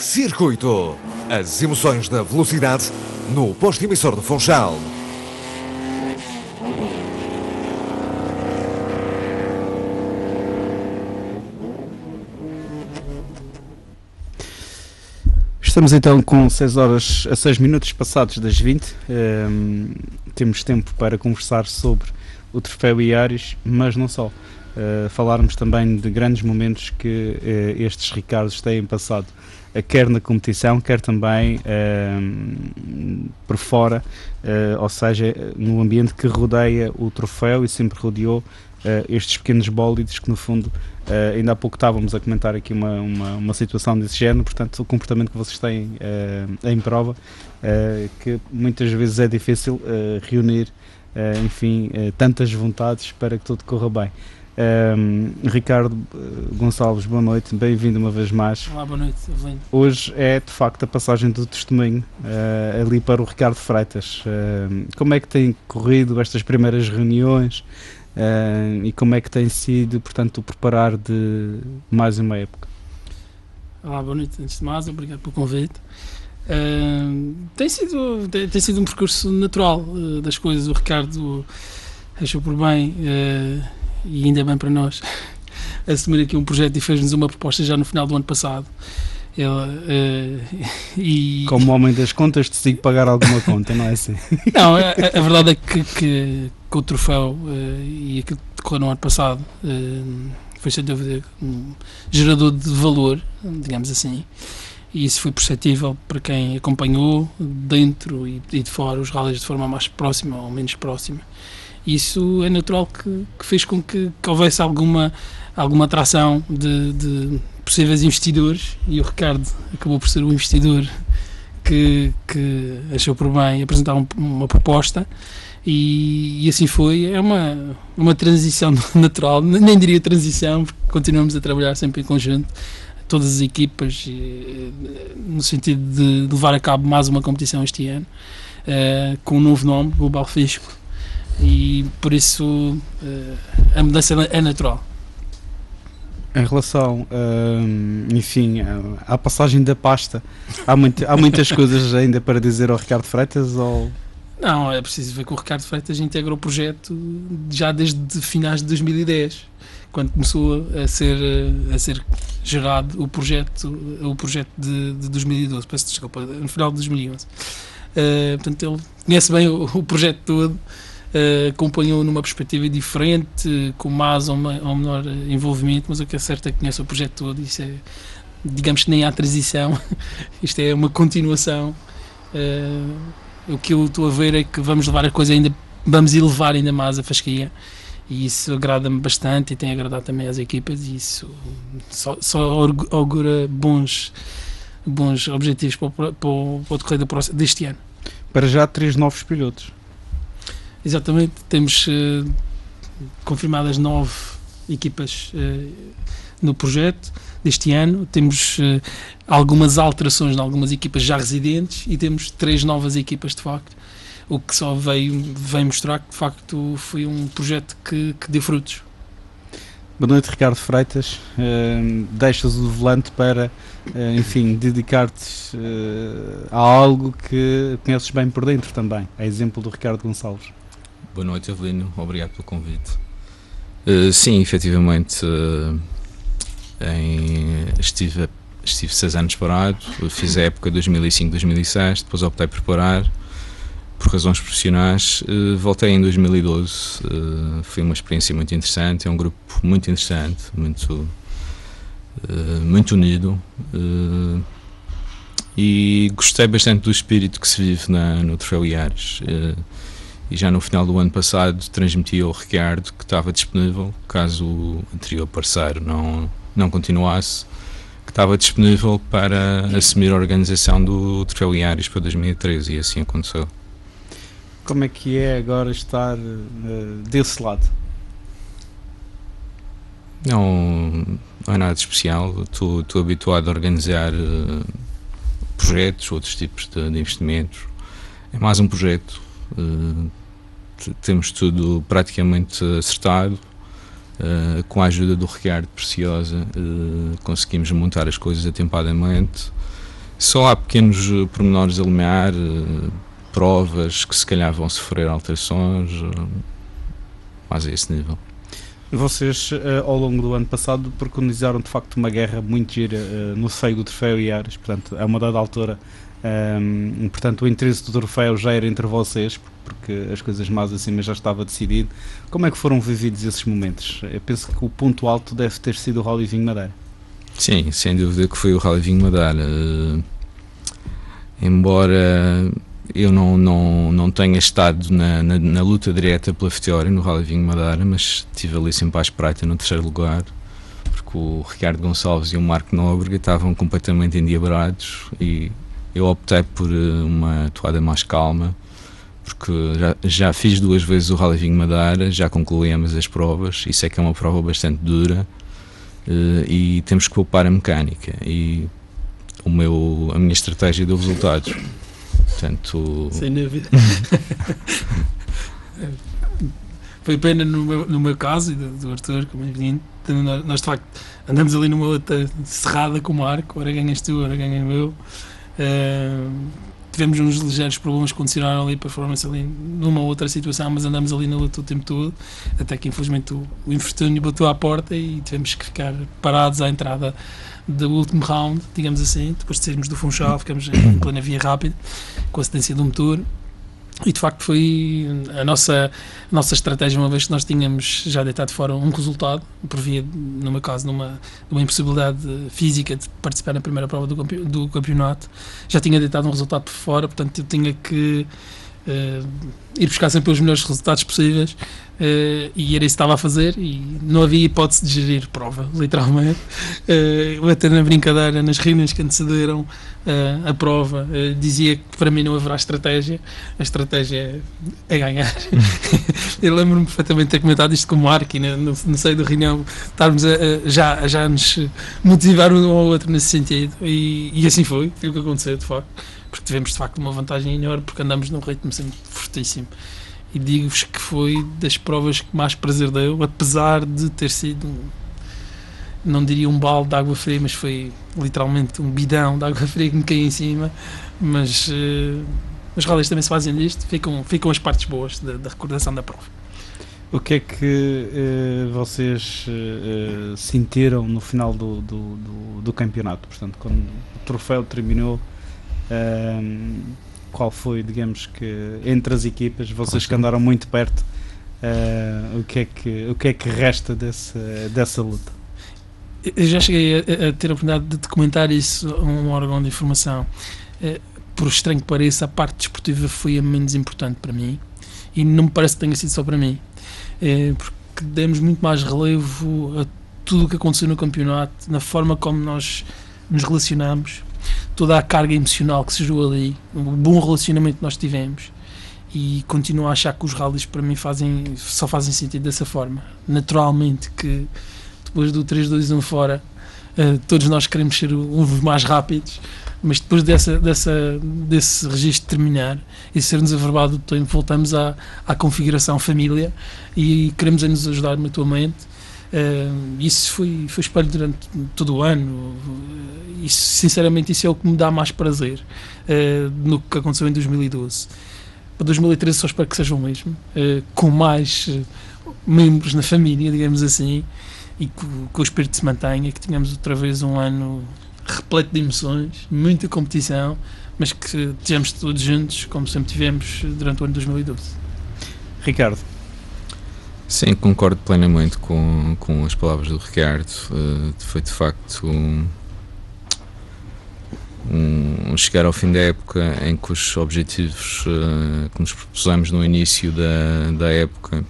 Circuito. As emoções da velocidade no posto emissor de Funchal. Estamos então com 6 horas a 6 minutos passados das 20. Temos tempo para conversar sobre o Troféu Iares, mas não só. Falarmos também de grandes momentos que estes Ricardos têm passado, quer na competição, quer também por fora, ou seja, no ambiente que rodeia o troféu e sempre rodeou estes pequenos bólides que no fundo, ainda há pouco estávamos a comentar aqui uma situação desse género, portanto o comportamento que vocês têm em prova, que muitas vezes é difícil reunir, tantas vontades para que tudo corra bem. Ricardo Gonçalves, boa noite, bem-vindo uma vez mais. Olá, boa noite, Avelino. Hoje é de facto a passagem do testemunho ali para o Ricardo Freitas. Como é que têm corrido estas primeiras reuniões e como é que tem sido, portanto, o preparar de mais uma época? Olá, boa noite, antes de mais, obrigado pelo convite. Tem sido um percurso natural das coisas. O Ricardo achou por bem e ainda bem para nós assumir aqui um projeto e fez-nos uma proposta já no final do ano passado. Como homem das contas, decidi pagar alguma conta, não é assim? Não, a verdade é que o troféu e aquilo que decorreu no ano passado foi sem dúvida um gerador de valor, digamos assim, e isso foi perceptível para quem acompanhou dentro e de fora os rallies de forma mais próxima ou menos próxima. Isso é natural que fez com que houvesse alguma atração de possíveis investidores, e o Ricardo acabou por ser o investidor que achou por bem apresentar uma proposta, e assim foi. É uma transição natural, nem diria transição, porque continuamos a trabalhar sempre em conjunto, todas as equipas, no sentido de levar a cabo mais uma competição este ano, com um novo nome, o Global Fisco. E por isso a mudança é natural. Em relação à passagem da pasta, há muitas coisas ainda para dizer ao Ricardo Freitas? Ou... Não, é preciso ver que o Ricardo Freitas integra o projeto já desde finais de 2010, quando começou a ser gerado o projeto de 2012, peço desculpa, no final de 2011. Portanto, ele conhece bem o projeto todo. Acompanhou numa perspectiva diferente, com mais ou menor envolvimento, mas o que é certo é que conhece o projeto todo. Isso é, digamos que nem há transição, isto é uma continuação. O que eu estou a ver é que vamos elevar ainda mais a fasquia, e isso agrada-me bastante e tem agradado também às equipas, e isso só augura bons objetivos para o decorrer deste ano. Para já 3 novos pilotos. Exatamente, temos confirmadas 9 equipas no projeto deste ano, temos algumas alterações em algumas equipas já residentes e temos 3 novas equipas de facto, o que só veio mostrar que de facto foi um projeto que deu frutos. Boa noite, Ricardo Freitas. Deixas o volante para, dedicar-te a algo que conheces bem por dentro também, a exemplo do Ricardo Gonçalves. Boa noite, Avelino, obrigado pelo convite. Sim, efetivamente, estive 6 anos parado, fiz a época 2005-2006, depois optei por parar, por razões profissionais. Voltei em 2012, foi uma experiência muito interessante, é um grupo muito interessante, muito unido, e gostei bastante do espírito que se vive no Troféu Iares. E já no final do ano passado transmiti ao Ricardo que estava disponível, caso o anterior parceiro não continuasse, que estava disponível para assumir a organização do Troféu Iares para 2013, e assim aconteceu. Como é que é agora estar desse lado? Não é nada de especial, estou habituado a organizar projetos, outros tipos de investimentos. É mais um projeto. Temos tudo praticamente acertado, com a ajuda do Ricardo Preciosa conseguimos montar as coisas atempadamente, Só há pequenos pormenores a limear, provas que se calhar vão sofrer alterações, mas a esse nível. Vocês, ao longo do ano passado, preconizaram de facto uma guerra muito gira no seio do Troféu Iares, portanto, a uma dada altura, portanto, o interesse do troféu já era entre vocês, porque as coisas mais acima já estava decidido. Como é que foram vividos esses momentos? Eu penso que o ponto alto deve ter sido o Rally Vinho Madeira. Sim, sem dúvida que foi o Rally Vinho Madeira. Embora eu não tenha estado na luta direta pela vitória no Rally Vinho Madeira, mas estive ali sempre à espreita no terceiro lugar, porque o Ricardo Gonçalves e o Marco Nóbrega estavam completamente endiabrados e eu optei por uma toada mais calma, porque já fiz 2 vezes o Rally Vinho Madeira, já concluí ambas as provas, e sei que é uma prova bastante dura, e temos que poupar a mecânica, e a minha estratégia deu resultados. Portanto, sem dúvida. Foi pena no meu caso e do Arthur, como é evidente. Nós de facto andamos ali numa luta cerrada com o Marco, ora ganhas tu, ora ganho eu. Tivemos uns ligeiros problemas que condicionaram ali a performance ali numa outra situação, mas andamos ali na luta o tempo todo, até que infelizmente o infortúnio bateu à porta e tivemos que ficar parados à entrada do último round, digamos assim. Depois de sairmos do Funchal, ficamos em plena via rápida, com a cedência do motor. E de facto foi a nossa estratégia, uma vez que nós tínhamos já deitado fora um resultado, por via, no meu caso, numa impossibilidade física de participar na primeira prova do campeonato, já tinha deitado um resultado por fora, portanto eu tinha que ir buscar sempre os melhores resultados possíveis, e era isso que estava a fazer, e não havia hipótese de gerir prova, literalmente. Até na brincadeira, nas reuniões que antecederam a prova, dizia que para mim não haverá estratégia, a estratégia é ganhar. Eu lembro-me perfeitamente de ter comentado isto com o Marco, e no seio da reunião estarmos já nos motivar um ao outro nesse sentido, e assim foi o que aconteceu, de facto, porque tivemos de facto uma vantagem enorme, porque andamos num ritmo sempre fortíssimo. E digo-vos que foi das provas que mais prazer deu, apesar de ter sido, não diria um balde de água fria, mas foi literalmente um bidão de água fria que me caiu em cima. Mas os rallies também se fazem disto, ficam as partes boas da recordação da prova. O que é que vocês sentiram no final do campeonato? Portanto, quando o troféu terminou, qual foi, digamos que, entre as equipas, vocês que andaram muito perto, o que é que resta dessa luta? Eu já cheguei a ter a oportunidade de comentar isso a um órgão de informação. Por estranho que pareça, a parte desportiva foi a menos importante para mim, e não me parece que tenha sido só para mim, porque demos muito mais relevo a tudo o que aconteceu no campeonato, na forma como nós nos relacionamos, toda a carga emocional que se gerou ali, o bom relacionamento que nós tivemos, e continuo a achar que os rallies para mim só fazem sentido dessa forma. Naturalmente que depois do 3-2-1 fora, todos nós queremos ser os mais rápidos, mas depois desse registro terminar e ser-nos averbado do tempo, voltamos à configuração família e queremos nos ajudar mutuamente. Isso foi espelho durante todo o ano. Sinceramente, isso é o que me dá mais prazer no que aconteceu em 2012. Para 2013 só espero que seja o mesmo, com mais membros na família, digamos assim, e que o espírito se mantenha, que tenhamos outra vez um ano repleto de emoções, muita competição, mas que estejamos todos juntos, como sempre tivemos durante o ano de 2012. Ricardo? Sim, concordo plenamente com as palavras do Ricardo. Foi de facto chegar ao fim da época em que os objetivos que nos propusemos no início da época,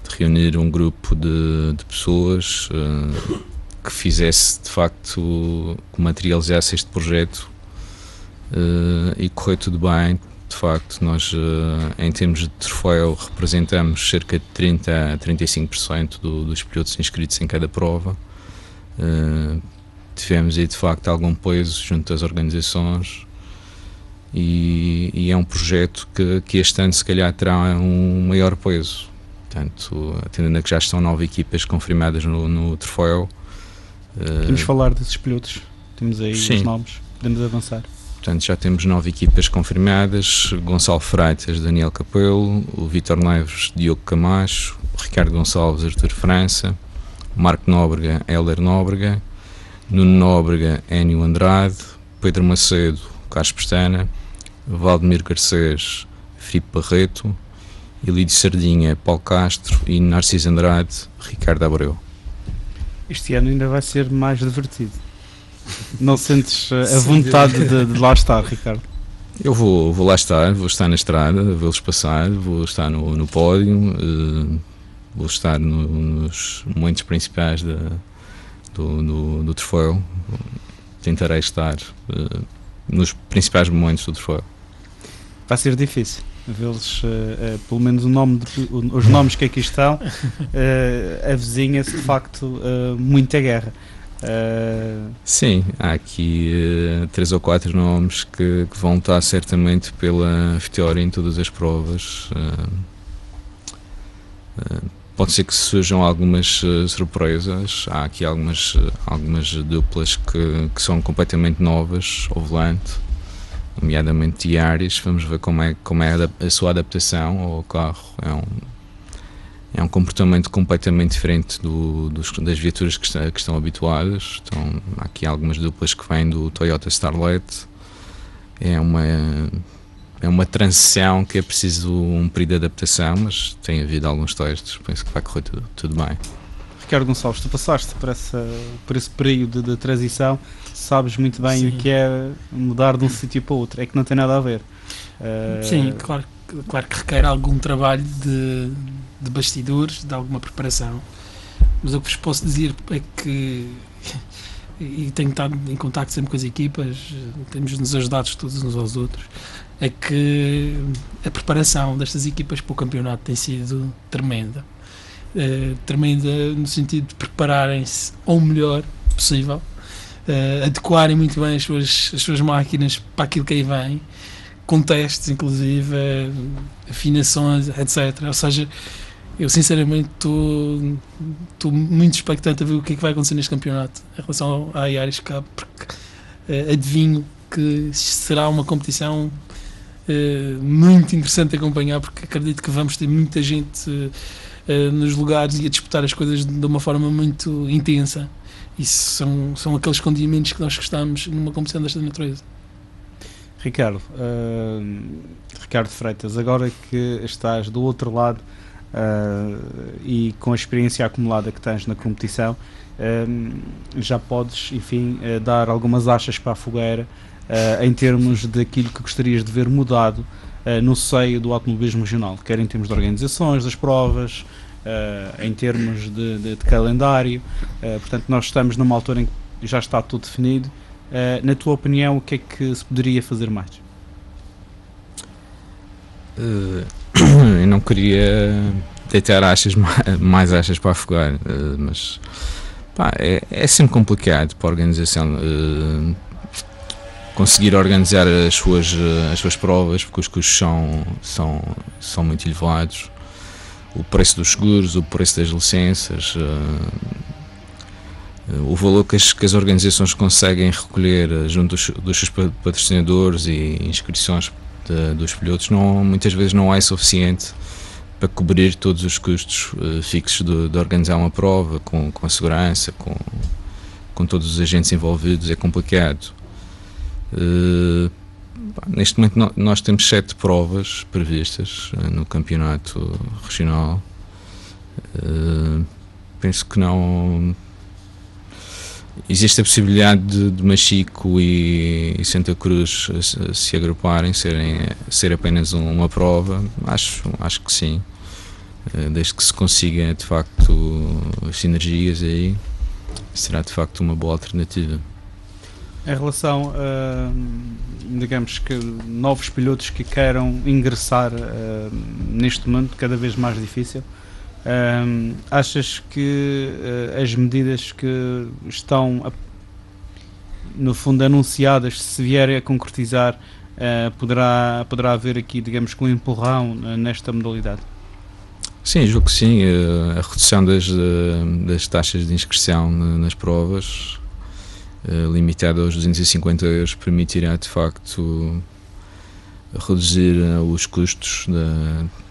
de reunir um grupo de pessoas que fizesse de facto, que materializasse este projeto, e correu tudo bem. De facto, nós em termos de troféu representamos cerca de 30 a 35% dos pilotos inscritos em cada prova. Tivemos aí de facto algum peso junto às organizações, e é um projeto que este ano se calhar terá um maior peso. Portanto, atendendo a que já estão 9 equipas confirmadas no troféu. Podemos falar desses pilotos? Temos aí os nomes. podemos avançar. Portanto, já temos 9 equipas confirmadas: Gonçalo Freitas, Daniel Capelo, o Vítor Neves, Diogo Camacho, Ricardo Gonçalves, Artur França, Marco Nóbrega, Hélder Nóbrega, Nuno Nóbrega, Énio Andrade, Pedro Macedo, Carlos Pestana, Valdemir Garcês, Filipe Barreto, Elídio Sardinha, Paulo Castro e Narciso Andrade, Ricardo Abreu. Este ano ainda vai ser mais divertido. Não sentes a vontade de lá estar, Ricardo? Eu vou lá estar, vou estar na estrada, vou-los passar, vou estar no pódio, vou estar nos momentos principais do troféu. Tentarei estar nos principais momentos do troféu. Vai ser difícil vê-los, pelo menos os nomes que aqui estão, avizinha-se de facto muita guerra. Sim, há aqui 3 ou 4 nomes que vão estar certamente pela vitória em todas as provas. Pode ser que surjam algumas surpresas. Há aqui algumas duplas que são completamente novas ao volante, nomeadamente diárias. Vamos ver como é a sua adaptação ao carro. É um comportamento completamente diferente das viaturas que estão habituadas. Então, há aqui algumas duplas que vêm do Toyota Starlet. É uma transição que é preciso um período de adaptação, mas tem havido alguns testes. Penso que vai correr tudo bem. Ricardo Gonçalves, tu passaste por esse período de transição, sabes muito bem. Sim. O que é mudar de um sítio para outro. É que não tem nada a ver. Sim, claro que requer algum trabalho de bastidores, de alguma preparação, mas o que vos posso dizer é que, e tenho estado em contacto sempre com as equipas, temos-nos ajudado todos uns aos outros, é que a preparação destas equipas para o campeonato tem sido tremenda. Tremenda no sentido de prepararem-se ao melhor possível, adequarem muito bem as suas máquinas para aquilo que aí vem, com testes inclusive, afinações, etc. Ou seja, eu sinceramente estou muito expectante a ver o que é que vai acontecer neste campeonato em relação à Yaris Cup, porque adivinho que será uma competição muito interessante de acompanhar, porque acredito que vamos ter muita gente nos lugares e a disputar as coisas de uma forma muito intensa. Isso são aqueles condimentos que nós gostamos numa competição desta natureza. Ricardo Freitas, agora que estás do outro lado e com a experiência acumulada que tens na competição, já podes, enfim, dar algumas achas para a fogueira em termos daquilo que gostarias de ver mudado no seio do automobilismo regional, quer em termos de organizações das provas, em termos de calendário. Portanto, nós estamos numa altura em que já está tudo definido. Na tua opinião, o que é que se poderia fazer mais? Eu não queria deitar mais achas para afogar, mas é sempre complicado para a organização conseguir organizar as suas provas, porque os custos são muito elevados. O preço dos seguros, o preço das licenças, o valor que as organizações conseguem recolher junto dos seus patrocinadores e inscrições dos pilotos muitas vezes não é suficiente para cobrir todos os custos fixos de organizar uma prova, com a segurança, com todos os agentes envolvidos. É complicado. Neste momento nós temos 7 provas previstas no campeonato regional. Penso que não existe a possibilidade de Machico e Santa Cruz se agruparem, ser apenas uma prova. Acho que sim, desde que se consiga de facto sinergias aí, será de facto uma boa alternativa. Em relação a, digamos que, novos pilotos que queiram ingressar neste mundo cada vez mais difícil, achas que as medidas que estão no fundo anunciadas, se vierem a concretizar, poderá haver aqui, digamos, um empurrão nesta modalidade? Sim, julgo que sim. A redução das taxas de inscrição nas provas limitado aos 250 euros, permitirá de facto reduzir os custos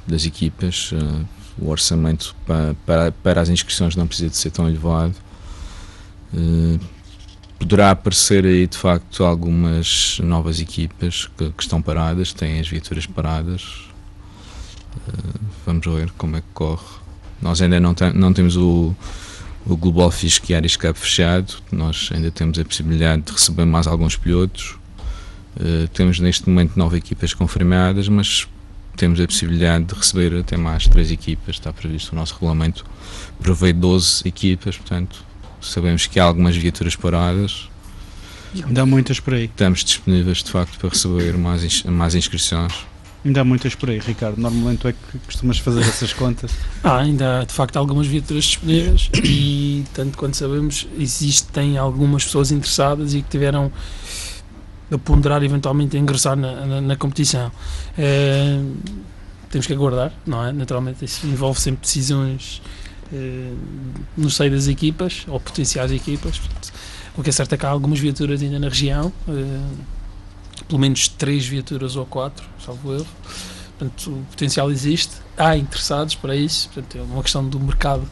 das equipas. O orçamento para as inscrições não precisa de ser tão elevado. Poderá aparecer aí de facto algumas novas equipas que estão paradas, têm as viaturas paradas. Vamos ver como é que corre. Nós ainda não temos o Global Fisk Yaris Cup fechado, nós ainda temos a possibilidade de receber mais alguns pilotos. Temos neste momento 9 equipas confirmadas, mas temos a possibilidade de receber até mais 3 equipas. Está previsto o nosso regulamento, prevê 12 equipas, portanto sabemos que há algumas viaturas paradas. Ainda há muitas por aí. Estamos disponíveis de facto para receber mais inscrições. Ainda há muitas por aí, Ricardo. Normalmente tu é que costumas fazer essas contas. Ainda há de facto algumas viaturas disponíveis e, tanto quanto sabemos, existem algumas pessoas interessadas e que tiveram a ponderar eventualmente a ingressar na competição. Temos que aguardar, não é? Naturalmente isso envolve sempre decisões no seio das equipas ou potenciais equipas. Portanto, o que é certo é que há algumas viaturas ainda na região, pelo menos 3 viaturas ou 4, salvo erro. Portanto, o potencial existe, há interessados para isso. Portanto, é uma questão do mercado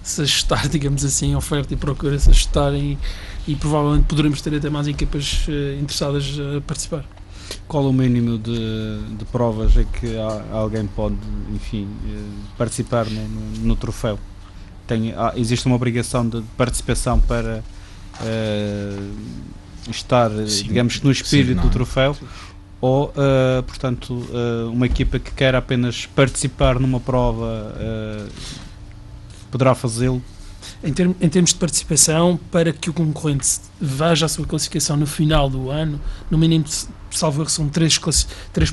se ajustar, digamos assim, oferta e procura se ajustarem e provavelmente poderemos ter até mais equipas interessadas a participar. Qual o mínimo de provas é que alguém pode, enfim, participar no troféu? Existe uma obrigação de participação para estar, sim, digamos, no espírito do troféu? Ou, portanto, uma equipa que quer apenas participar numa prova poderá fazê-lo? Em termos de participação, para que o concorrente veja a sua classificação no final do ano, no mínimo, salvo erro, são 3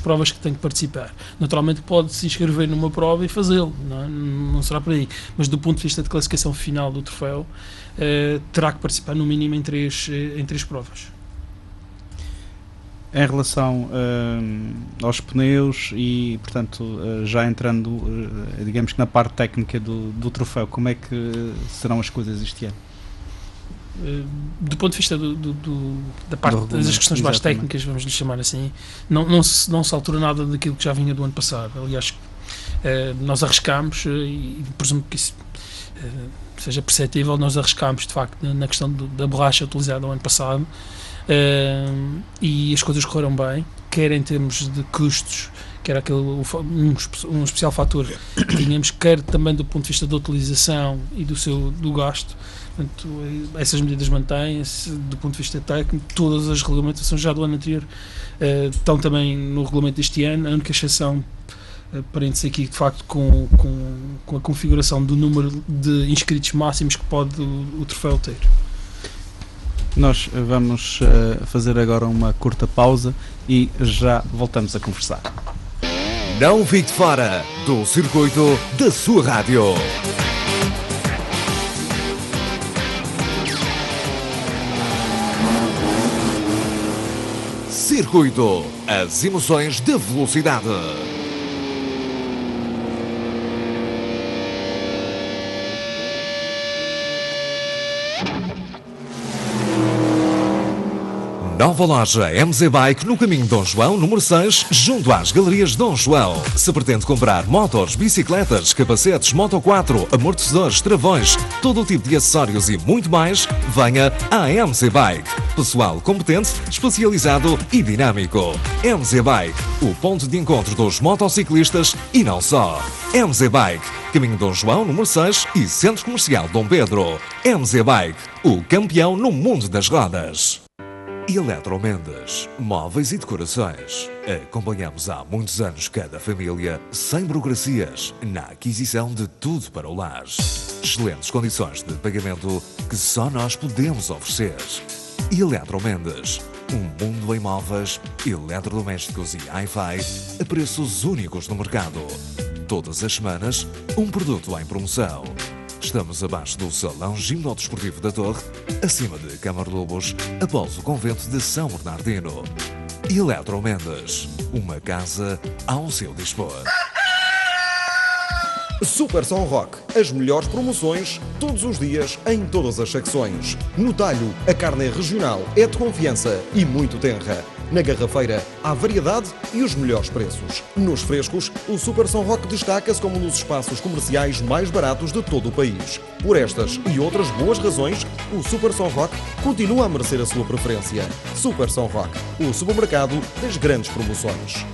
provas que tem que participar. Naturalmente pode se inscrever numa prova e fazê-lo, não será por aí. Mas do ponto de vista de classificação final do troféu, terá que participar no mínimo em 3 provas. Em relação aos pneus e, portanto, já entrando, digamos que na parte técnica do troféu, como é que serão as coisas este ano? Do ponto de vista da parte das questões mais técnicas, vamos lhe chamar assim, não se altura nada daquilo que já vinha do ano passado. Aliás, nós arriscámos, e presumo que isso seja perceptível, nós arriscámos de facto na questão da borracha utilizada no ano passado. E as coisas correram bem, quer em termos de custos, que era um especial fator que tínhamos, quer também do ponto de vista da utilização e do gasto. Portanto, essas medidas mantêm-se. Do ponto de vista técnico, todas as regulamentações já do ano anterior estão também no regulamento deste ano. A única exceção prende-se aqui de facto com a configuração do número de inscritos máximos que pode o troféu ter. Nós vamos fazer agora uma curta pausa e já voltamos a conversar. Não fique fora do circuito da sua rádio. Circuito, as emoções da velocidade. Nova loja MZ Bike no caminho Dom João, número 6, junto às Galerias Dom João. Se pretende comprar motores, bicicletas, capacetes, Moto 4, amortecedores, travões, todo o tipo de acessórios e muito mais, venha à MZ Bike. Pessoal competente, especializado e dinâmico. MZ Bike, o ponto de encontro dos motociclistas e não só. MZ Bike, caminho Dom João, número 6 e Centro Comercial Dom Pedro. MZ Bike, o campeão no mundo das rodas. Eletromendes, móveis e decorações. Acompanhamos há muitos anos cada família, sem burocracias, na aquisição de tudo para o lar. Excelentes condições de pagamento que só nós podemos oferecer. Eletromendes, um mundo em móveis, eletrodomésticos e hi-fi a preços únicos no mercado. Todas as semanas, um produto em promoção. Estamos abaixo do Salão Gimnodesportivo da Torre, acima de Câmara Lobos, após o convento de São Bernardino. Eletromendes, uma casa ao seu dispor. Super São Roque, as melhores promoções todos os dias em todas as secções. No talho, a carne é regional, é de confiança e muito tenra. Na garrafeira, há variedade e os melhores preços. Nos frescos, o Super São Roque destaca-se como um dos espaços comerciais mais baratos de todo o país. Por estas e outras boas razões, o Super São Roque continua a merecer a sua preferência. Super São Roque, o supermercado das grandes promoções.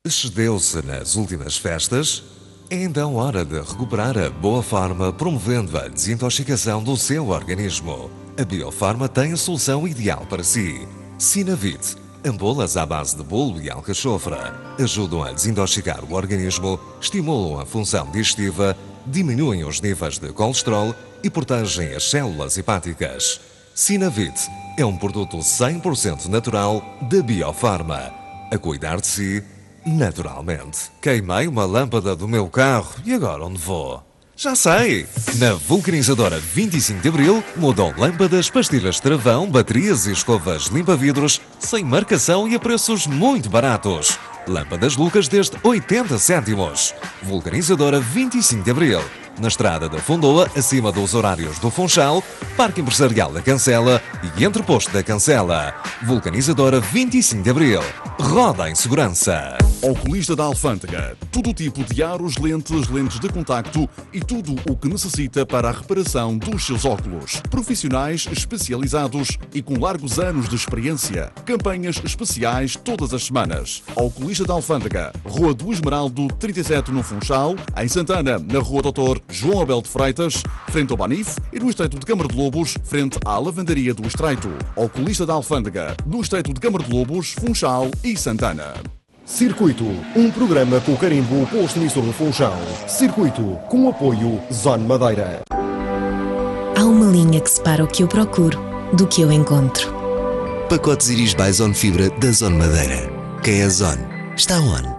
Excedeu-se nas últimas festas? É então hora de recuperar a boa forma, promovendo a desintoxicação do seu organismo. A Biofarma tem a solução ideal para si. Sinavit, ampolas à base de bolo e alcachofra, ajudam a desintoxicar o organismo, estimulam a função digestiva, diminuem os níveis de colesterol e protegem as células hepáticas. Sinavit é um produto 100% natural da Biofarma. A cuidar de si, naturalmente. Queimei uma lâmpada do meu carro e agora onde vou? Já sei! Na vulcanizadora 25 de Abril mudam lâmpadas, pastilhas de travão, baterias e escovas limpa-vidros sem marcação e a preços muito baratos. Lâmpadas Lucas desde 80 cêntimos. Vulcanizadora 25 de Abril. Na estrada da Fondoa, acima dos horários do Funchal, Parque Empresarial da Cancela e Entreposto da Cancela. Vulcanizadora 25 de Abril. Roda em segurança. Oculista da Alfândega. Todo tipo de aros, lentes de contacto e tudo o que necessita para a reparação dos seus óculos. Profissionais especializados e com largos anos de experiência. Campanhas especiais todas as semanas. Oculista da Alfândega. Rua do Esmeraldo, 37 no Funchal. Em Santana, na Rua Doutor João Abel de Freitas, frente ao Banif. E no Estreito de Câmara de Lobos, frente à Lavandaria do Estreito. Oculista da Alfândega. No Estreito de Câmara de Lobos, Funchal e Santana. Circuito, um programa com o carimbo posto emissor do Funchal. Circuito, com o apoio Zone Madeira. Há uma linha que separa o que eu procuro do que eu encontro. Pacotes Iris by Zone Fibra da Zone Madeira. Quem é Zone, está on.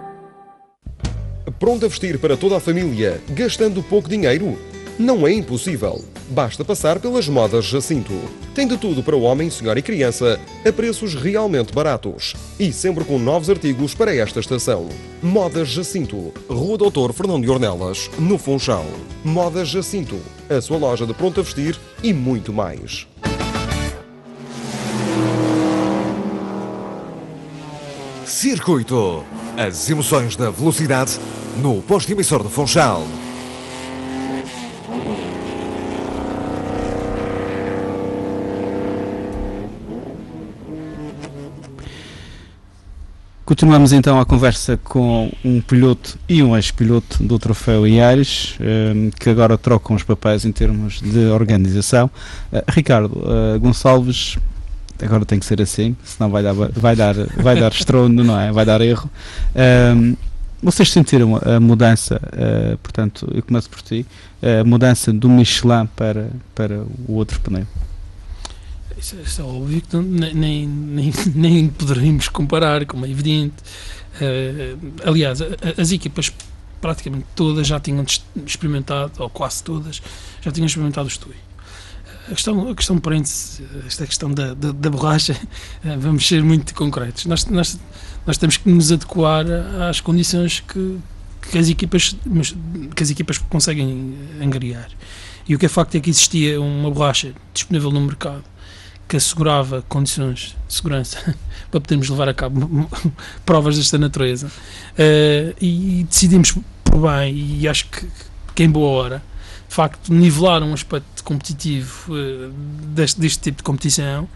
Pronto a vestir para toda a família, gastando pouco dinheiro? Não é impossível. Basta passar pelas Modas Jacinto. Tem de tudo para o homem, senhora e criança, a preços realmente baratos. E sempre com novos artigos para esta estação. Modas Jacinto, Rua Doutor Fernão de Ornelas, no Funchal. Modas Jacinto, a sua loja de pronto a vestir e muito mais. Circuito. As emoções da velocidade no posto emissor do Funchal. Continuamos então a conversa com um piloto e um ex-piloto do Troféu Iares, que agora trocam os papéis em termos de organização. Ricardo Gonçalves, agora tem que ser assim, senão vai dar estrondo, não é? Vai dar erro. Vocês sentiram a mudança, portanto, eu começo por ti, a mudança do Michelin para o outro pneu? Isso é óbvio que nem poderíamos comparar, como é evidente. Aliás, as equipas praticamente todas já tinham experimentado, ou quase todas, já tinham experimentado o Stui. A questão parente-se, esta questão da borracha, vamos ser muito concretos. Nós temos que nos adequar às condições que as equipas conseguem angariar. E o que é facto é que existia uma borracha disponível no mercado que assegurava condições de segurança para podermos levar a cabo provas desta natureza, e decidimos por bem, e acho que em boa hora, de facto, nivelar um aspecto competitivo deste tipo de competição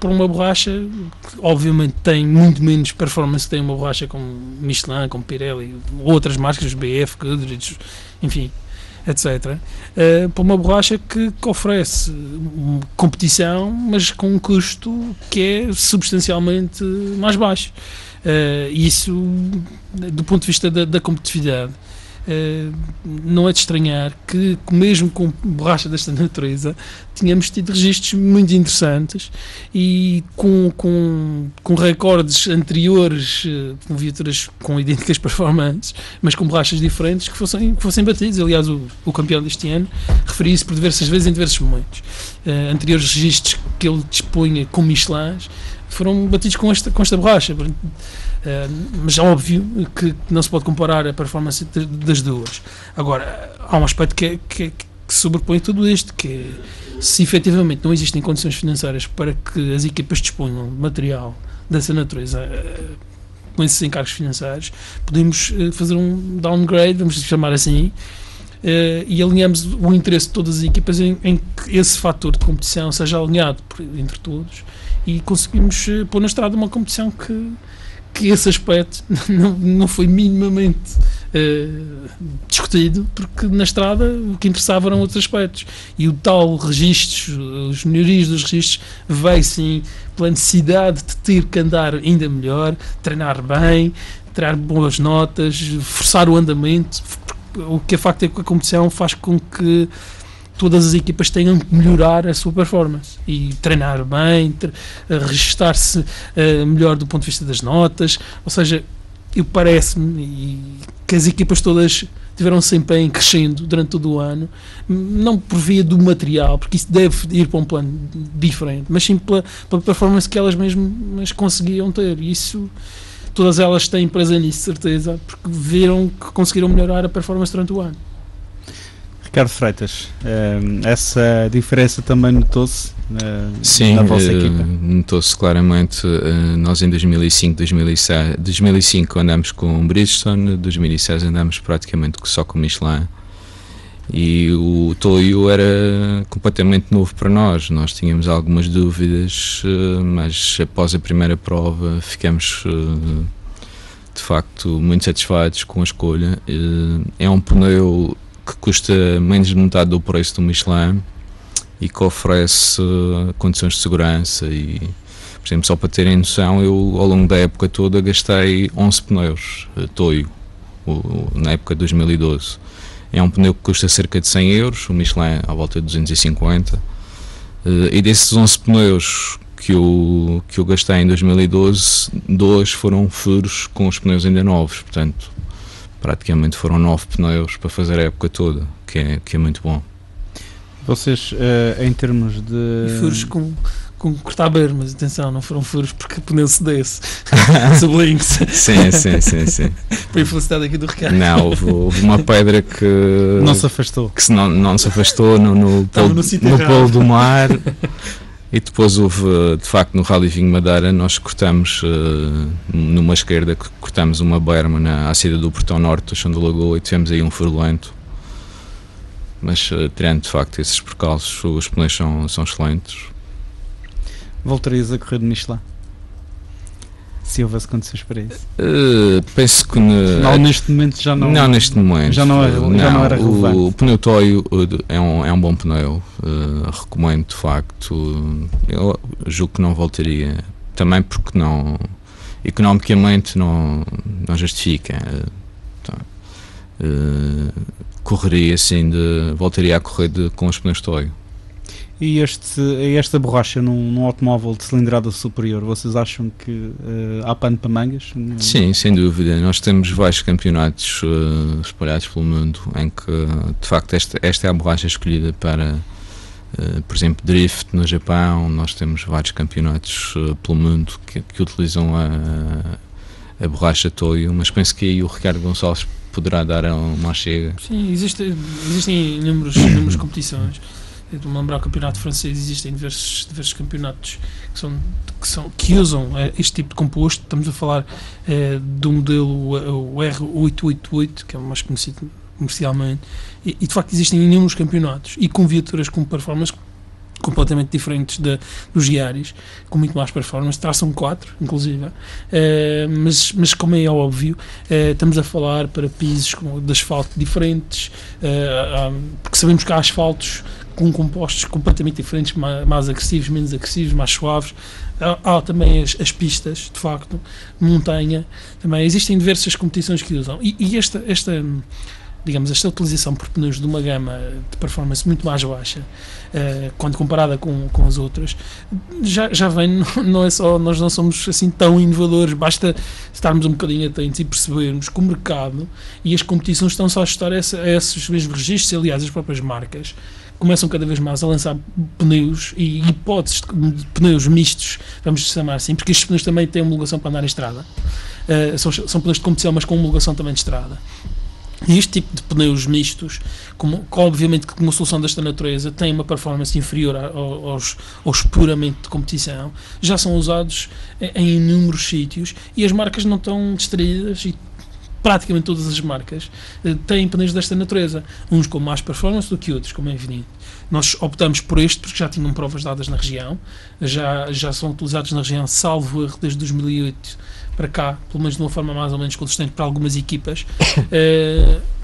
por uma borracha que obviamente tem muito menos performance que tem uma borracha como Michelin, como Pirelli, outras marcas, BF, Goodrich, enfim, etc. Para uma borracha que oferece competição, mas com um custo que é substancialmente mais baixo. E isso, do ponto de vista da competitividade, não é de estranhar que, mesmo com borracha desta natureza, tínhamos tido registros muito interessantes e com recordes anteriores, com viaturas com idênticas performances, mas com borrachas diferentes que fossem batidos. Aliás, o campeão deste ano referiu isso por diversas vezes em diversos momentos. Anteriores registros que ele dispunha com Michelin foram batidos com esta borracha. Mas é óbvio que não se pode comparar a performance das duas. Agora, há um aspecto que sobrepõe tudo isto, que é, se efetivamente não existem condições financeiras para que as equipas disponham de material dessa natureza com esses encargos financeiros, podemos fazer um downgrade, vamos chamar assim, e alinhamos o interesse de todas as equipas em que esse fator de competição seja alinhado entre todos, e conseguimos pôr na estrada uma competição que esse aspecto não foi minimamente discutido, porque na estrada o que interessava eram outros aspectos, e o tal registro, os melhorias dos registros, veio sim pela necessidade de ter que andar ainda melhor, treinar bem, tirar boas notas, forçar o andamento. O que é facto é que a competição faz com que todas as equipas tenham que melhorar a sua performance e treinar bem, registar-se melhor do ponto de vista das notas. Ou seja, parece-me que as equipas todas tiveram sempre em crescendo durante todo o ano, não por via do material, porque isso deve ir para um plano diferente, mas sim pela performance que elas mesmas conseguiam ter. E isso, todas elas têm presa nisso, certeza, porque viram que conseguiram melhorar a performance durante o ano. Ricardo Freitas, essa diferença também notou-se na vossa equipa? Notou-se claramente. Nós em 2005 andamos com Bridgestone, 2006 andamos praticamente só com Michelin, e o Toyo era completamente novo para nós. Nós tínhamos algumas dúvidas, mas após a primeira prova ficamos de facto muito satisfeitos com a escolha. É um pneu que custa menos de metade do preço do Michelin e que oferece condições de segurança. E, por exemplo, só para terem noção, eu ao longo da época toda gastei 11 pneus Toyo, na época de 2012. É um pneu que custa cerca de 100 euros, o Michelin à volta de 250, e desses 11 pneus que eu gastei em 2012, 2 foram furos com os pneus ainda novos, portanto praticamente foram 9 pneus para fazer a época toda, que é muito bom. Vocês, em termos de... E furos com cortar bermas, atenção, não foram furos porque o pneu se desse. Sublinho-se. Sim. Foi a felicidade aqui do Ricardo. Não, houve uma pedra que... Não se afastou. Que não se afastou no polo do mar. E depois houve, de facto, no Rally Vinho Madeira, nós cortamos, numa esquerda, cortamos uma berma à saída do portão norte do Chão da Lagoa e tivemos aí um furo lento. Mas, tirando de facto esses percalços, os pneus são excelentes. Voltarias a correr de Michelin? Se houvesse condições para isso? Penso que... neste momento já não... Não, neste momento. Já não era relevante. O pneu Toyo é um bom pneu. Recomendo, de facto. Eu julgo que não voltaria. Também porque não... Economicamente não justifica. Correria assim voltaria a correr com os pneus Toyo. E esta borracha num automóvel de cilindrada superior, vocês acham que há pano para mangas? Sim, sem dúvida. Nós temos vários campeonatos espalhados pelo mundo em que, de facto, esta é a borracha escolhida para, por exemplo, drift no Japão. Nós temos vários campeonatos pelo mundo que utilizam a borracha Toyo, mas penso que aí o Ricardo Gonçalves poderá dar uma chega. Sim, existem inúmeras competições. Estou-me a lembrar do campeonato francês, existem diversos campeonatos que usam este tipo de composto. Estamos a falar do modelo o R888, que é o mais conhecido comercialmente, e de facto existem inúmeros campeonatos e com viaturas com performance completamente diferentes dos Yaris, com muito mais performance, traçam 4 inclusive, mas como é óbvio, estamos a falar para pisos de asfalto diferentes, porque sabemos que há asfaltos com compostos completamente diferentes, mais agressivos, menos agressivos, mais suaves. Há também as pistas, de facto, montanha, também existem diversas competições que usam, e digamos, esta utilização por pneus de uma gama de performance muito mais baixa, quando comparada com as outras, já vem, não é só, nós não somos assim tão inovadores, basta estarmos um bocadinho atentos e percebermos que o mercado e as competições estão-se a ajustar a esses mesmos registros. Aliás, as próprias marcas começam cada vez mais a lançar pneus e hipóteses de pneus mistos, vamos chamar assim, porque estes pneus também têm homologação para andar em estrada, são pneus de competição, mas com homologação também de estrada. E este tipo de pneus mistos, obviamente que uma solução desta natureza tem uma performance inferior aos puramente de competição, já são usados em inúmeros sítios e as marcas não estão distraídas, e praticamente todas as marcas têm pneus desta natureza, uns com mais performance do que outros, como é evidente. Nós optamos por este porque já tinham provas dadas na região, já são utilizados na região, salvo erro, desde 2008 para cá, pelo menos de uma forma mais ou menos consistente para algumas equipas,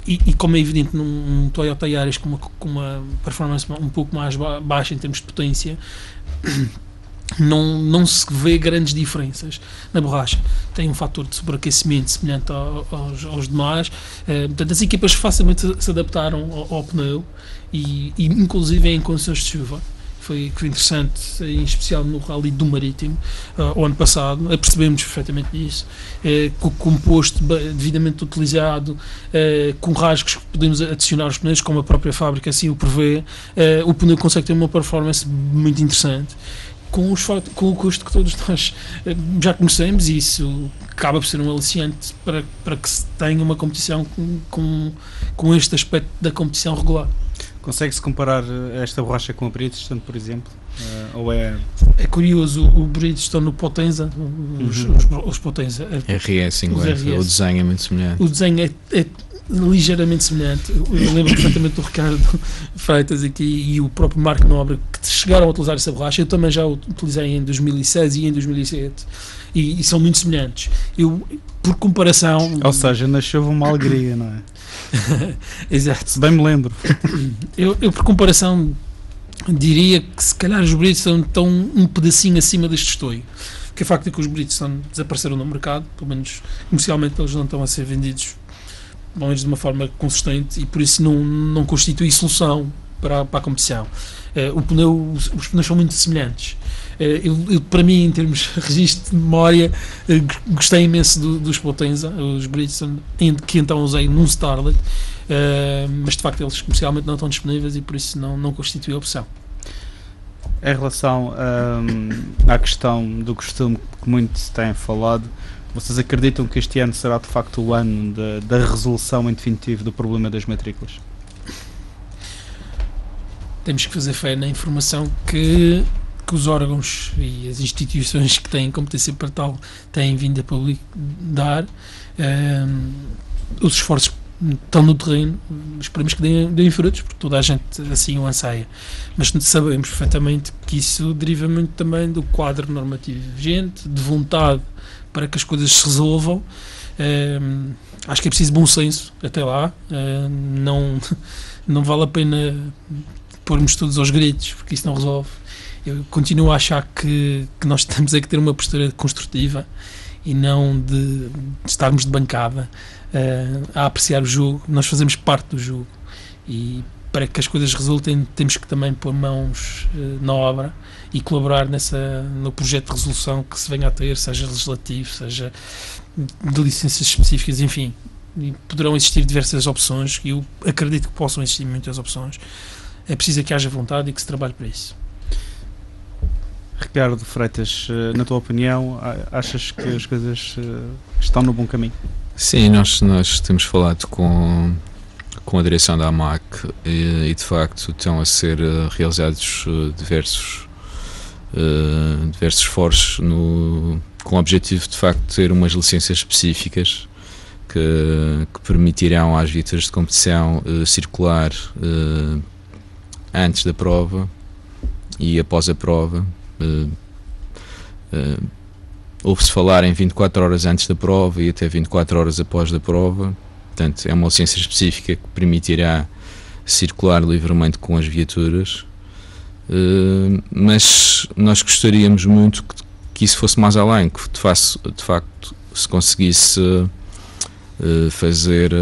e como é evidente num Toyota Yaris com uma performance um pouco mais baixa em termos de potência, não se vê grandes diferenças na borracha. Tem um fator de sobreaquecimento semelhante aos demais, portanto as equipas facilmente se adaptaram ao pneu e inclusive em condições de chuva. Foi interessante, em especial no Rally do Marítimo, o ano passado, percebemos perfeitamente isso, com o composto devidamente utilizado, com rasgos que podemos adicionar aos pneus, como a própria fábrica assim o prevê, o pneu consegue ter uma performance muito interessante, com o custo que todos nós já conhecemos, e isso acaba por ser um aliciante para que se tenha uma competição com este aspecto da competição regular. Consegue-se comparar esta borracha com a Bridgestone, por exemplo? Ou é curioso, o Bridgestone no Potenza, os Potenza, RS inglês, o desenho é muito semelhante. O desenho é ligeiramente semelhante. Eu lembro perfeitamente do Ricardo Freitas aqui e o próprio Marco Nobre, que chegaram a utilizar essa borracha. Eu também já a utilizei em 2006 e em 2007 e são muito semelhantes. Eu, por comparação... Ou seja, nasceu uma alegria, não é? Exato. Se bem me lembro. Eu por comparação diria que se calhar os Bridgestone estão um pedacinho acima deste estoio, que é facto é que os Bridgestone desapareceram no mercado, pelo menos comercialmente eles não estão a ser vendidos, pelo menos de uma forma consistente, e por isso não constitui solução para a competição. Os pneus são muito semelhantes. Eu, para mim, em termos de registro de memória, gostei imenso dos Potenza, os Bridgestone, que então usei num Starlet, mas de facto eles comercialmente não estão disponíveis e por isso não constitui a opção. Em relação à questão do costume que muito se tem falado, vocês acreditam que este ano será de facto o ano da resolução em definitivo do problema das matrículas? Temos que fazer fé na informação que os órgãos e as instituições que têm competência para tal têm vindo a dar. Os esforços estão no terreno, esperemos que deem frutos, porque toda a gente assim o anseia, mas sabemos perfeitamente que isso deriva muito também do quadro normativo vigente, de vontade para que as coisas se resolvam. Acho que é preciso bom senso até lá, não vale a pena pormos todos aos gritos, porque isso não resolve. Eu continuo a achar que nós temos que ter uma postura construtiva e não de estarmos de bancada a apreciar o jogo. Nós fazemos parte do jogo e para que as coisas resultem temos que também pôr mãos na obra e colaborar no projeto de resolução que se venha a ter, seja legislativo, seja de licenças específicas, enfim. E poderão existir diversas opções e eu acredito que possam existir muitas opções. É preciso que haja vontade e que se trabalhe para isso. Ricardo Freitas, na tua opinião, achas que as coisas estão no bom caminho? Sim, nós temos falado com a direção da AMAC e de facto estão a ser realizados diversos esforços com o objetivo de facto de ter umas licenças específicas que permitirão às viaturas de competição circular antes da prova e após a prova. Ouve-se falar em 24 horas antes da prova e até 24 horas após da prova, portanto é uma licença específica que permitirá circular livremente com as viaturas, mas nós gostaríamos muito que isso fosse mais além, que de facto se conseguisse fazer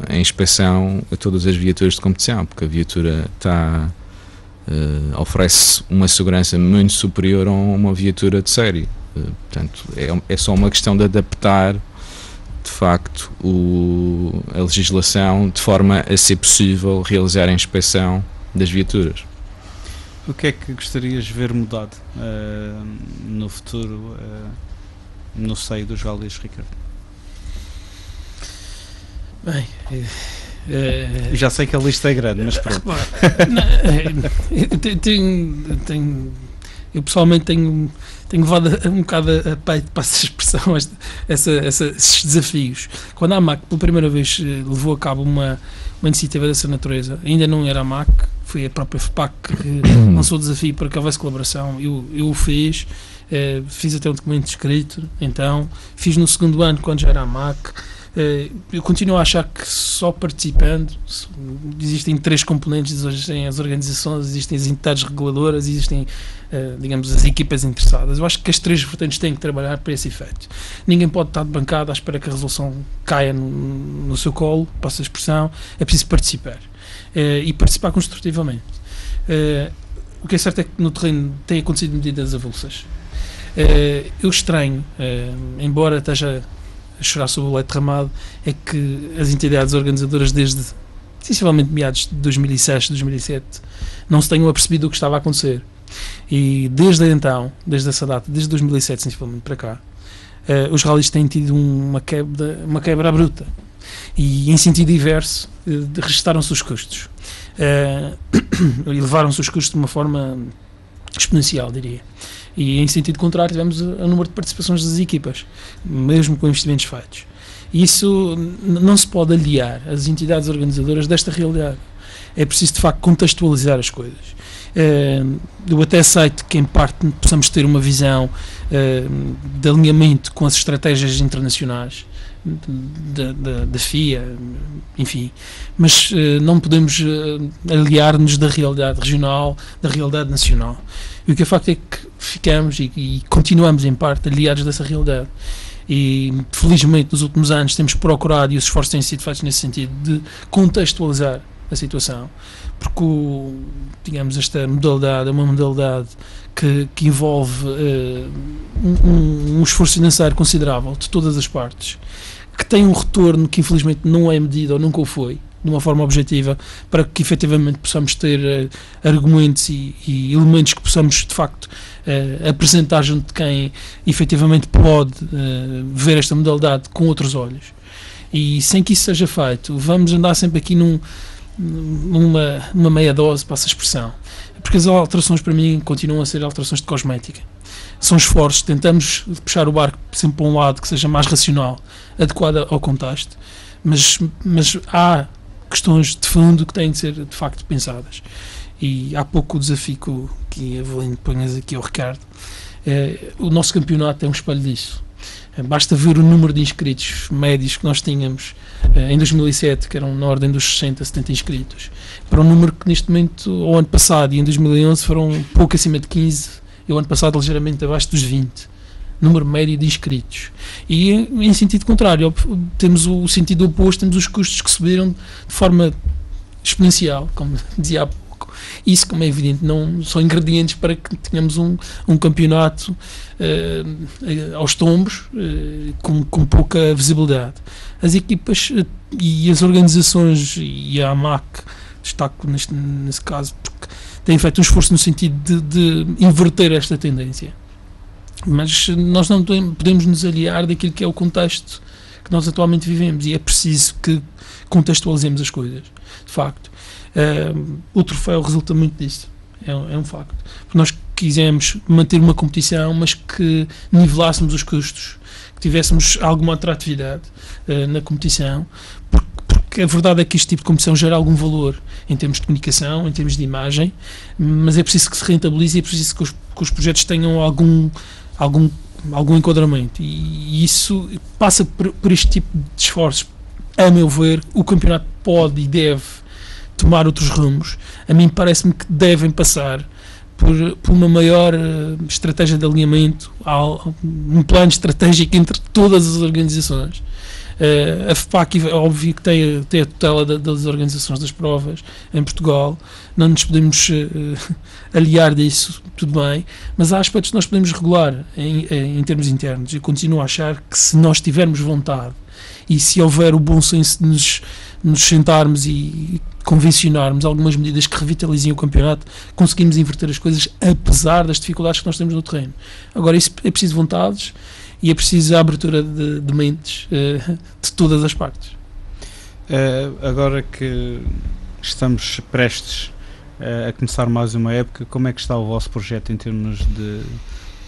a inspeção a todas as viaturas de competição, porque a viatura oferece uma segurança muito superior a uma viatura de série. Portanto, é só uma questão de adaptar de facto a legislação de forma a ser possível realizar a inspeção das viaturas. O que é que gostarias de ver mudado no futuro no seio dos rallies, Ricardo? Bem, já sei que a lista é grande, mas pronto. Eu pessoalmente tenho levado um bocado a peito, passo a expressão, esses desafios. Quando a AMAC pela primeira vez levou a cabo uma iniciativa dessa natureza, ainda não era a AMAC, foi a própria FPAC que lançou o desafio para que houvesse colaboração. Eu o fiz até um documento escrito, então fiz no segundo ano, quando já era a AMAC. Eu continuo a achar que só participando, existem 3 componentes: existem as organizações, existem as entidades reguladoras, existem, digamos, as equipas interessadas. Eu acho que as 3 vertentes têm que trabalhar para esse efeito. Ninguém pode estar de bancada à espera que a resolução caia no seu colo, passa a expressão. É preciso participar e participar construtivamente. O que é certo é que no terreno têm acontecido medidas avulsas. Eu estranho, embora esteja a chorar sobre o leite derramado, é que as entidades organizadoras desde sensivelmente meados de 2006, 2007 não se tenham apercebido do que estava a acontecer, e desde então, desde essa data, desde 2007 sensivelmente para cá, os rallies têm tido uma quebra bruta, e em sentido inverso registaram-se os custos, elevaram-se os custos de uma forma exponencial, diria. E em sentido contrário tivemos o número de participações das equipas, mesmo com investimentos feitos. E isso não se pode aliar as entidades organizadoras desta realidade. É preciso de facto contextualizar as coisas. Eu até aceito que em parte possamos ter uma visão de alinhamento com as estratégias internacionais da FIA, enfim, mas não podemos aliar-nos da realidade regional, da realidade nacional. E o que é facto é que ficamos e continuamos em parte aliados dessa realidade. E felizmente nos últimos anos temos procurado, e os esforços têm sido feitos nesse sentido, de contextualizar a situação, porque digamos, esta modalidade é uma modalidade que envolve um esforço financeiro considerável de todas as partes, que tem um retorno que infelizmente não é medido ou nunca o foi de uma forma objetiva, para que efetivamente possamos ter argumentos e elementos que possamos de facto apresentar junto de quem efetivamente pode ver esta modalidade com outros olhos. E sem que isso seja feito, vamos andar sempre aqui numa meia dose, passa a expressão, porque as alterações para mim continuam a ser alterações de cosmética. São esforços, tentamos puxar o barco sempre para um lado que seja mais racional, adequado ao contexto, mas há questões de fundo que têm de ser de facto pensadas. E há pouco o desafio que a Evelyn ponhas aqui ao Ricardo, o nosso campeonato é um espelho disso. Basta ver o número de inscritos médios que nós tínhamos em 2007, que eram na ordem dos 60, 70 inscritos, para um número que neste momento, ao ano passado e em 2011, foram pouco acima de 15, e o ano passado ligeiramente abaixo dos 20, número médio de inscritos. E em sentido contrário, temos o sentido oposto, temos os custos que subiram de forma exponencial, como dizia há pouco. Isso, como é evidente, não são ingredientes para que tenhamos um campeonato aos tombos, com pouca visibilidade. As equipas e as organizações, e a AMAC, destaco nesse caso, porque têm feito um esforço no sentido de inverter esta tendência. Mas nós não podemos nos aliar daquilo que é o contexto que nós atualmente vivemos, e é preciso que contextualizemos as coisas, de facto. O troféu resulta muito disso, é um facto. Porque nós quisemos manter uma competição, mas que nivelássemos os custos, que tivéssemos alguma atratividade na competição, porque a verdade é que este tipo de competição gera algum valor em termos de comunicação, em termos de imagem, mas é preciso que se rentabilize, e é preciso que os projetos tenham algum enquadramento, e isso passa por este tipo de esforços. A meu ver, o campeonato pode e deve tomar outros rumos. A mim parece-me que devem passar por uma maior estratégia de alinhamento, um plano estratégico entre todas as organizações, A FPAC, é óbvio que tem a tutela das organizações das provas em Portugal, não nos podemos aliar disso, tudo bem, mas há aspectos que nós podemos regular em termos internos. Eu continuo a achar que, se nós tivermos vontade e se houver o bom senso de nos sentarmos e convencionarmos algumas medidas que revitalizem o campeonato, conseguimos inverter as coisas, apesar das dificuldades que nós temos no terreno. Agora, isso é preciso vontades e é preciso a abertura de mentes de todas as partes. Agora que estamos prestes a começar mais uma época, como é que está o vosso projeto em termos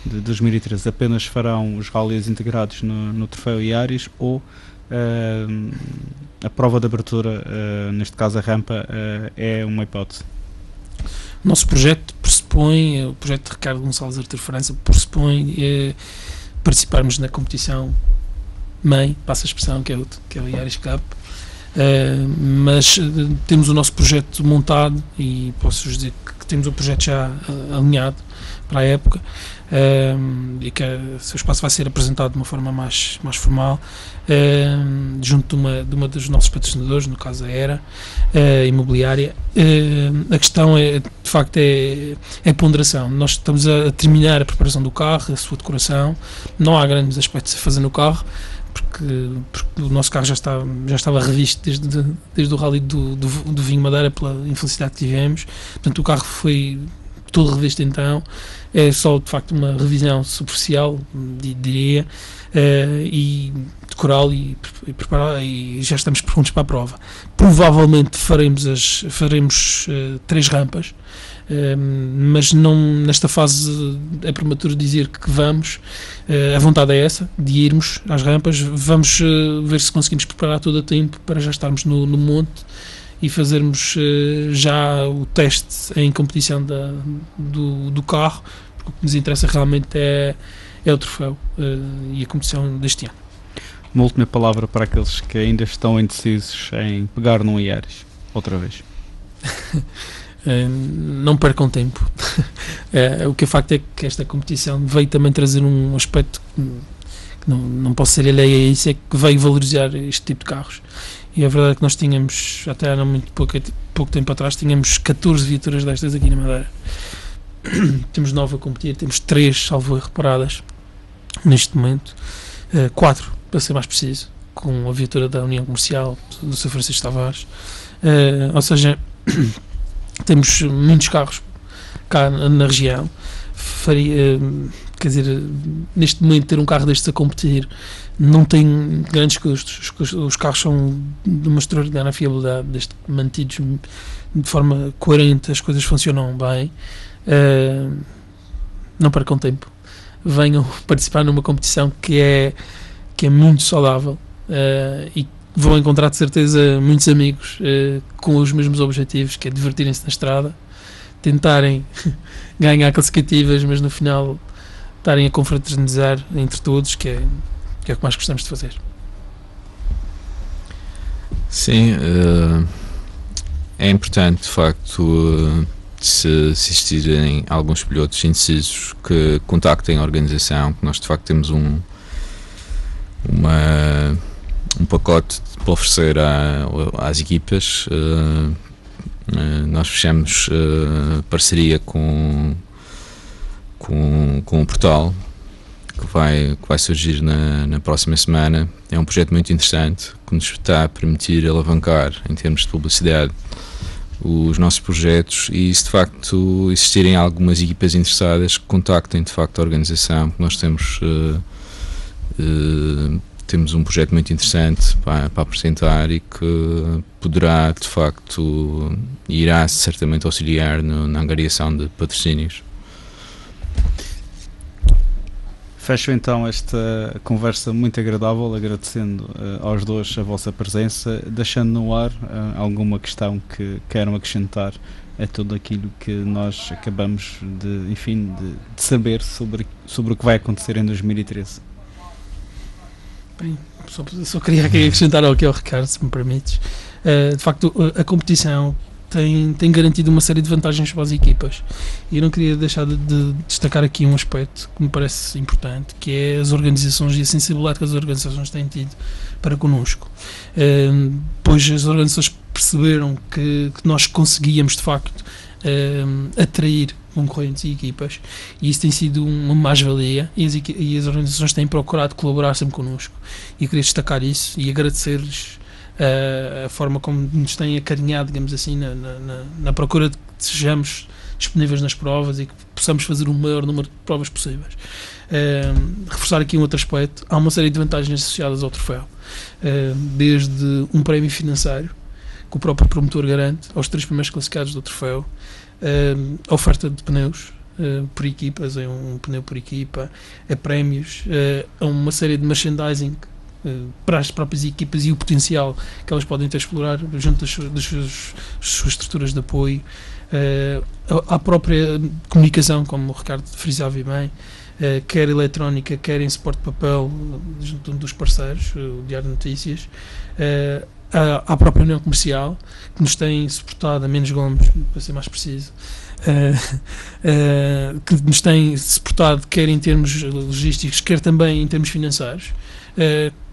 de 2013? Apenas farão os rallies integrados no Troféu Iaris, ou a prova de abertura, neste caso a rampa, é uma hipótese? O nosso projeto pressupõe, o projeto de Ricardo Gonçalves Artur França pressupõe participarmos na competição mãe, passa a expressão, que é o Iaris Cup, mas temos o nosso projeto montado e posso-vos dizer que temos o projeto já alinhado para a época, e que o seu espaço vai ser apresentado de uma forma mais formal, junto de uma dos nossos patrocinadores, no caso a Era Imobiliária. A questão é, de facto, é ponderação. Nós estamos a terminar a preparação do carro, a sua decoração. Não há grandes aspectos a fazer no carro, porque o nosso carro já estava revisto desde o rally do Vinho Madeira, pela infelicidade que tivemos. Portanto, o carro foi todo revisto. Então é só, de facto, uma revisão superficial, diria, e decorá-lo e prepará-lo, e já estamos prontos para a prova. Provavelmente faremos 3 rampas, mas não, nesta fase é prematuro dizer que vamos. A vontade é essa, de irmos às rampas. Vamos ver se conseguimos preparar todo a tempo para já estarmos no monte e fazermos já o teste em competição do carro, porque o que nos interessa realmente é o troféu e a competição deste ano. Uma última palavra para aqueles que ainda estão indecisos em pegar num Iaris, outra vez. Não percam tempo. O que é facto é que esta competição veio também trazer um aspecto que não posso ser alheio a isso, é que veio valorizar este tipo de carros. E a verdade é que nós tínhamos, até há muito pouco tempo atrás, tínhamos 14 viaturas destas aqui na Madeira. Temos 9 a competir, temos 3, salvo erro, reparadas neste momento, 4 para ser mais preciso, com a viatura da União Comercial do Sr. Francisco Tavares. Ou seja, temos muitos carros cá na região. Quer dizer, neste momento ter um carro destes a competir não tem grandes custos. Os carros são de uma extraordinária fiabilidade, mantidos de forma coerente, as coisas funcionam bem. Não percam tempo, venham participar numa competição que é muito saudável, e vão encontrar de certeza muitos amigos com os mesmos objetivos, que é divertirem-se na estrada, tentarem ganhar classificativas, mas no final estarem a confraternizar entre todos, que é o que mais gostamos de fazer. Sim, é importante, de facto, se existirem alguns pilotos indecisos, que contactem a organização, que nós de facto temos um pacote para oferecer às equipas. Nós fechamos parceria com o portal que vai surgir na próxima semana. É um projeto muito interessante que nos está a permitir alavancar, em termos de publicidade, os nossos projetos, e se de facto existirem algumas equipas interessadas, que contactem de facto a organização, porque nós temos um projeto muito interessante para apresentar e que poderá de facto, irá certamente auxiliar na angariação de patrocínios. Fecho então esta conversa muito agradável, agradecendo aos dois a vossa presença, deixando no ar alguma questão que queiram acrescentar a tudo aquilo que nós acabamos de saber sobre o que vai acontecer em 2013. Bem, só queria aqui acrescentar ao Ricardo, se me permites. De facto, a competição tem garantido uma série de vantagens para as equipas. E eu não queria deixar de destacar aqui um aspecto que me parece importante, que é as organizações e a sensibilidade que as organizações têm tido para connosco. Pois as organizações perceberam que nós conseguíamos de facto atrair concorrentes e equipas, e isso tem sido uma mais-valia, e as organizações têm procurado colaborar sempre connosco, e eu queria destacar isso e agradecer-lhes a forma como nos têm acarinhado, digamos assim, na procura de que sejamos disponíveis nas provas e que possamos fazer o maior número de provas possíveis. Reforçar aqui um outro aspecto: há uma série de vantagens associadas ao troféu, desde um prémio financeiro que o próprio promotor garante aos 3 primeiros classificados do troféu, a oferta de pneus por equipas, é um pneu por equipa, a prémios, a uma série de merchandising para as próprias equipas e o potencial que elas podem ter a explorar junto das suas estruturas de apoio, à própria comunicação, como o Ricardo frisava bem, quer eletrónica, quer em suporte de papel, junto dos parceiros, o Diário de Notícias, à própria União Comercial, que nos tem suportado, a Menos Gomes, para ser mais preciso, que nos tem suportado quer em termos logísticos, quer também em termos financeiros,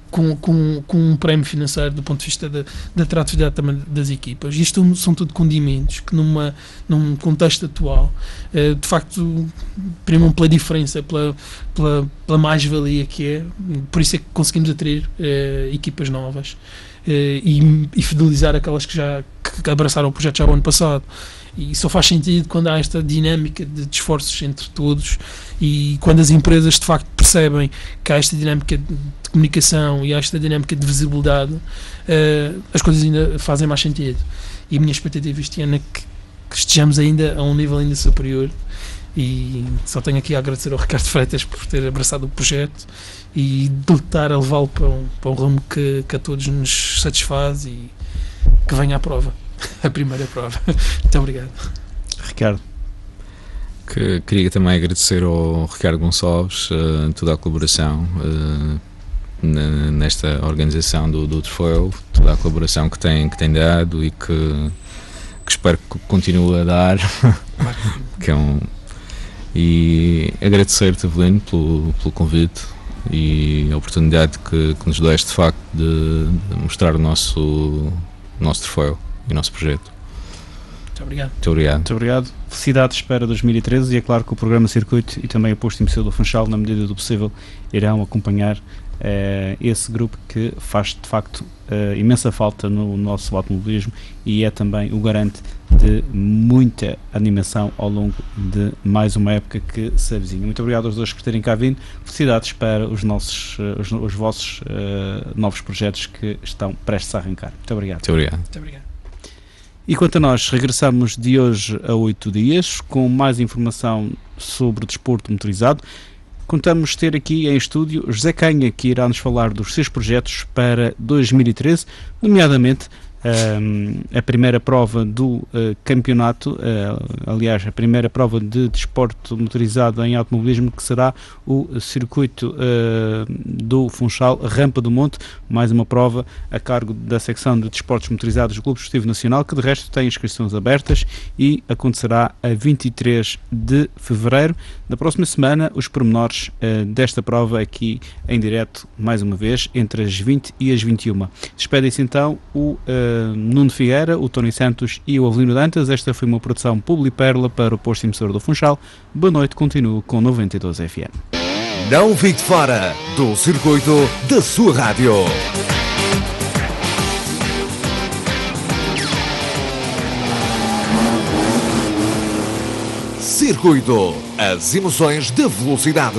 com um prémio financeiro do ponto de vista da atratividade também das equipas. Isto são tudo condimentos que num contexto atual de facto primam pela diferença, pela mais-valia que é. Por isso é que conseguimos atrair equipas novas e fidelizar aquelas que abraçaram o projeto já o ano passado. E só faz sentido quando há esta dinâmica de esforços entre todos, e quando as empresas de facto percebem que há esta dinâmica de comunicação e há esta dinâmica de visibilidade, as coisas ainda fazem mais sentido. E a minha expectativa este ano é que estejamos ainda a um nível ainda superior, e só tenho aqui a agradecer ao Ricardo Freitas por ter abraçado o projeto e de estar a levá-lo para um rumo que a todos nos satisfaz, e que venha à prova. A primeira prova. Muito obrigado. Ricardo. Queria também agradecer ao Ricardo Gonçalves toda a colaboração nesta organização do troféu, toda a colaboração que tem dado e que espero que continue a dar. E agradecer-te, Avelino, pelo convite e a oportunidade que nos deste de facto de mostrar o nosso troféu e o nosso projeto. Muito obrigado. Muito obrigado. Felicidades para 2013, e é claro que o programa Circuito e também o Posto Emissor do Funchal, na medida do possível, irão acompanhar esse grupo que faz de facto imensa falta no nosso automobilismo, e é também o garante de muita animação ao longo de mais uma época que se avizinha. Muito obrigado aos dois por terem cá vindo. Felicidades para os vossos novos projetos que estão prestes a arrancar. Muito obrigado. Muito obrigado. Muito obrigado. E quanto a nós, regressamos de hoje a 8 dias com mais informação sobre o desporto motorizado. Contamos ter aqui em estúdio José Canha, que irá nos falar dos seus projetos para 2013, nomeadamente a primeira prova do campeonato, aliás, a primeira prova de desporto motorizado em automobilismo, que será o circuito do Funchal Rampa do Monte, mais uma prova a cargo da secção de desportos motorizados do Clube Desportivo Nacional, que de resto tem inscrições abertas e acontecerá a 23 de fevereiro. Na próxima semana, os pormenores desta prova aqui em direto, mais uma vez, entre as 20 e as 21. Despedem-se então o Nuno Figueira, o Tony Santos e o Avelino Dantas. Esta foi uma produção Publiperla para o Posto Emissor do Funchal. Boa noite, continuo com 92 FM. Não fique fora do circuito da sua rádio. Circuito, as emoções da velocidade.